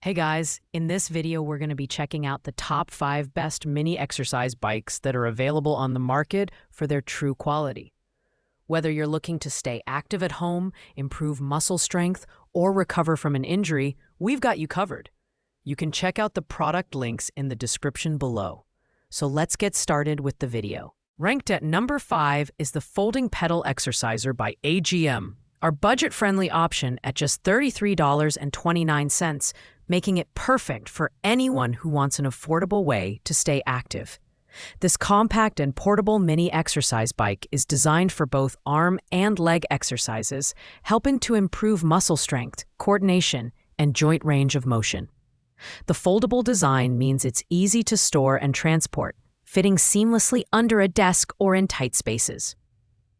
Hey guys, in this video we're going to be checking out the top 5 best mini exercise bikes that are available on the market for their true quality. Whether you're looking to stay active at home, improve muscle strength, or recover from an injury, we've got you covered. You can check out the product links in the description below. So let's get started with the video. Ranked at number 5 is the Folding Pedal Exerciser by AGM, our budget-friendly option at just $33.29, making it perfect for anyone who wants an affordable way to stay active. This compact and portable mini exercise bike is designed for both arm and leg exercises, helping to improve muscle strength, coordination, and joint range of motion. The foldable design means it's easy to store and transport, fitting seamlessly under a desk or in tight spaces.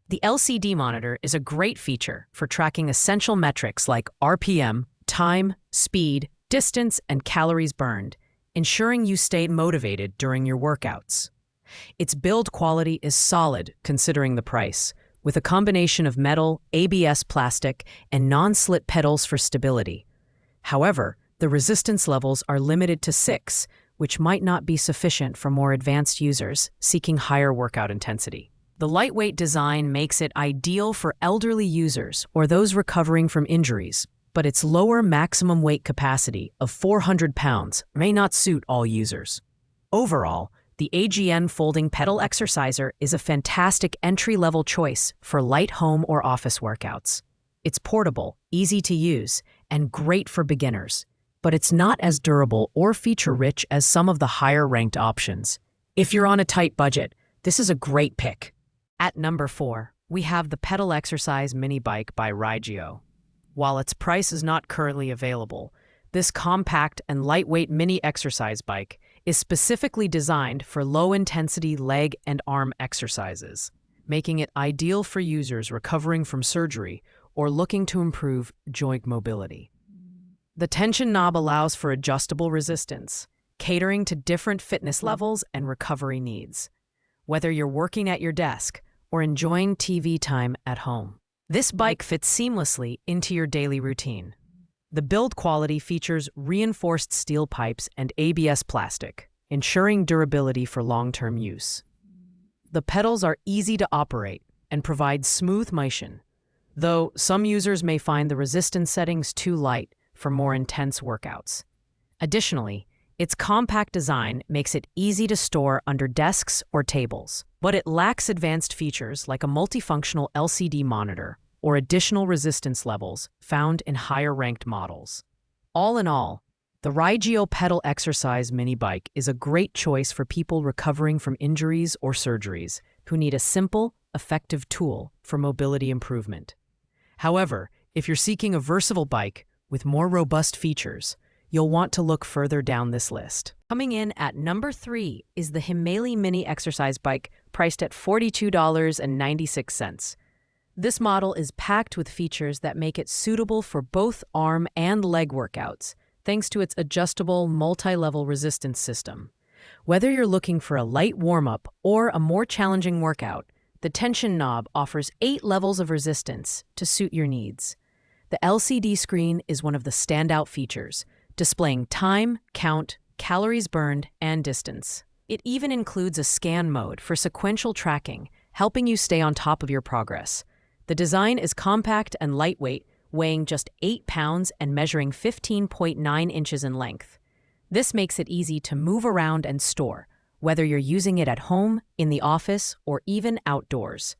The LCD monitor is a great feature for tracking essential metrics like RPM, time, speed, distance, and calories burned, ensuring you stay motivated during your workouts. Its build quality is solid considering the price, with a combination of metal, ABS plastic, and non-slip pedals for stability. However, the resistance levels are limited to 6, which might not be sufficient for more advanced users seeking higher workout intensity. The lightweight design makes it ideal for elderly users or those recovering from injuries, but its lower maximum weight capacity of 400 pounds may not suit all users. Overall, the AGM Folding Pedal Exerciser is a fantastic entry-level choice for light home or office workouts. It's portable, easy to use, and great for beginners, but it's not as durable or feature-rich as some of the higher-ranked options. If you're on a tight budget, this is a great pick. At number 4, we have the Pedal Exercise Mini Bike by Rigeo. While its price is not currently available, this compact and lightweight mini exercise bike is specifically designed for low-intensity leg and arm exercises, making it ideal for users recovering from surgery or looking to improve joint mobility. The tension knob allows for adjustable resistance, catering to different fitness levels and recovery needs, whether you're working at your desk or enjoying TV time at home. This bike fits seamlessly into your daily routine. The build quality features reinforced steel pipes and ABS plastic, ensuring durability for long-term use. The pedals are easy to operate and provide smooth motion, though some users may find the resistance settings too light for more intense workouts. Additionally, its compact design makes it easy to store under desks or tables, but it lacks advanced features like a multifunctional LCD monitor or additional resistance levels found in higher-ranked models. All in all, the Rigeo Pedal Exercise Mini Bike is a great choice for people recovering from injuries or surgeries who need a simple, effective tool for mobility improvement. However, if you're seeking a versatile bike with more robust features, you'll want to look further down this list. Coming in at number 3 is the Himali Mini Exercise Bike, priced at $42.96. This model is packed with features that make it suitable for both arm and leg workouts, thanks to its adjustable multi-level resistance system. Whether you're looking for a light warm-up or a more challenging workout, the tension knob offers 8 levels of resistance to suit your needs. The LCD screen is one of the standout features, displaying time, count, calories burned, and distance. It even includes a scan mode for sequential tracking, helping you stay on top of your progress. The design is compact and lightweight, weighing just 8 pounds and measuring 15.9 inches in length. This makes it easy to move around and store, whether you're using it at home, in the office, or even outdoors.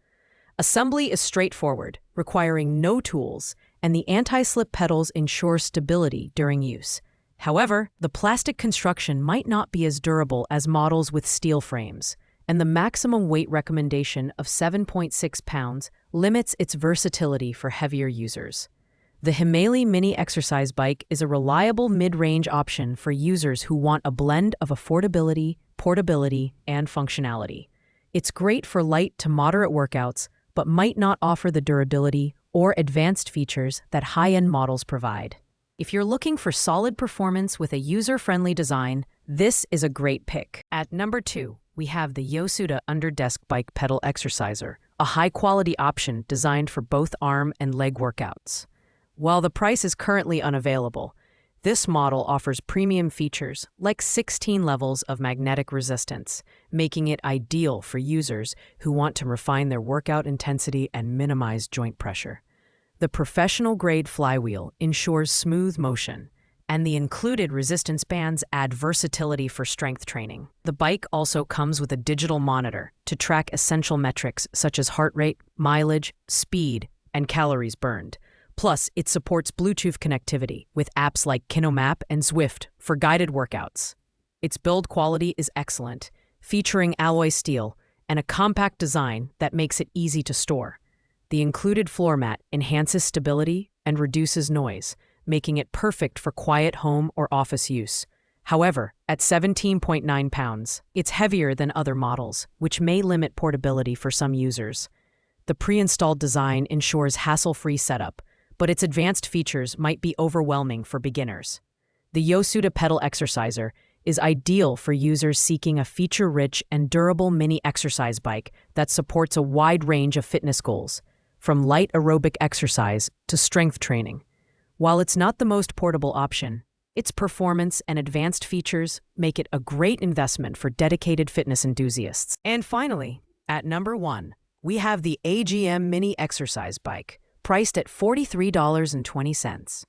Assembly is straightforward, requiring no tools, and the anti-slip pedals ensure stability during use. However, the plastic construction might not be as durable as models with steel frames, and the maximum weight recommendation of 7.6 pounds limits its versatility for heavier users. The Himali Mini Exercise Bike is a reliable mid-range option for users who want a blend of affordability, portability, and functionality. It's great for light to moderate workouts, but might not offer the durability or advanced features that high-end models provide. If you're looking for solid performance with a user-friendly design, this is a great pick. At number 2, we have the Yosuda Underdesk Bike Pedal Exerciser, a high-quality option designed for both arm and leg workouts. While the price is currently unavailable, This model offers premium features like 16 levels of magnetic resistance, making it ideal for users who want to refine their workout intensity and minimize joint pressure. The professional-grade flywheel ensures smooth motion, and the included resistance bands add versatility for strength training. The bike also comes with a digital monitor to track essential metrics such as heart rate, mileage, speed, and calories burned. Plus, it supports Bluetooth connectivity with apps like KinoMap and Zwift for guided workouts. Its build quality is excellent, featuring alloy steel and a compact design that makes it easy to store. The included floor mat enhances stability and reduces noise, making it perfect for quiet home or office use. However, at 17.9 pounds, it's heavier than other models, which may limit portability for some users. The pre-installed design ensures hassle-free setup, but its advanced features might be overwhelming for beginners. The Yosuda Pedal Exerciser is ideal for users seeking a feature-rich and durable mini exercise bike that supports a wide range of fitness goals, from light aerobic exercise to strength training. While it's not the most portable option, its performance and advanced features make it a great investment for dedicated fitness enthusiasts. And finally, at number 1, we have the AGM Mini Exercise Bike, priced at $43.20.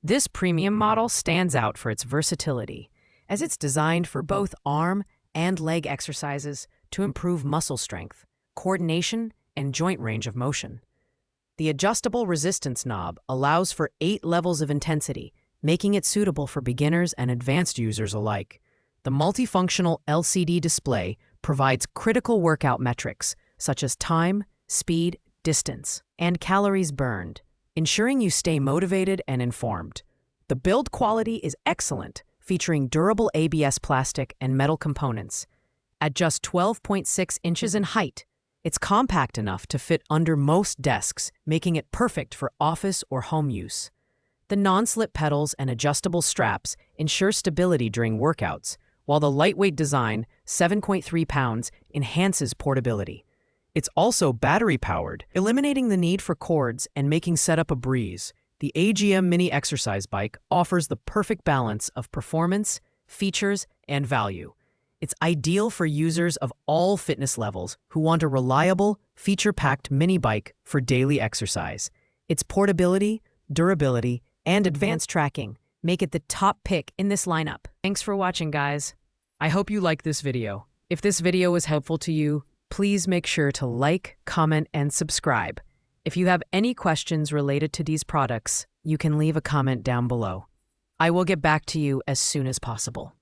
This premium model stands out for its versatility, as it's designed for both arm and leg exercises to improve muscle strength, coordination, and joint range of motion. The adjustable resistance knob allows for 8 levels of intensity, making it suitable for beginners and advanced users alike. The multifunctional LCD display provides critical workout metrics such as time, speed, distance, and calories burned, ensuring you stay motivated and informed. The build quality is excellent, featuring durable ABS plastic and metal components. At just 12.6 inches in height, it's compact enough to fit under most desks, making it perfect for office or home use. The non-slip pedals and adjustable straps ensure stability during workouts, while the lightweight design, 7.3 pounds, enhances portability. It's also battery-powered, eliminating the need for cords and making setup a breeze. The AGM Mini Exercise Bike offers the perfect balance of performance, features, and value. It's ideal for users of all fitness levels who want a reliable, feature-packed mini bike for daily exercise. Its portability, durability, and advanced tracking make it the top pick in this lineup. Thanks for watching, guys. I hope you liked this video. If this video was helpful to you, please make sure to like, comment, and subscribe. If you have any questions related to these products, you can leave a comment down below. I will get back to you as soon as possible.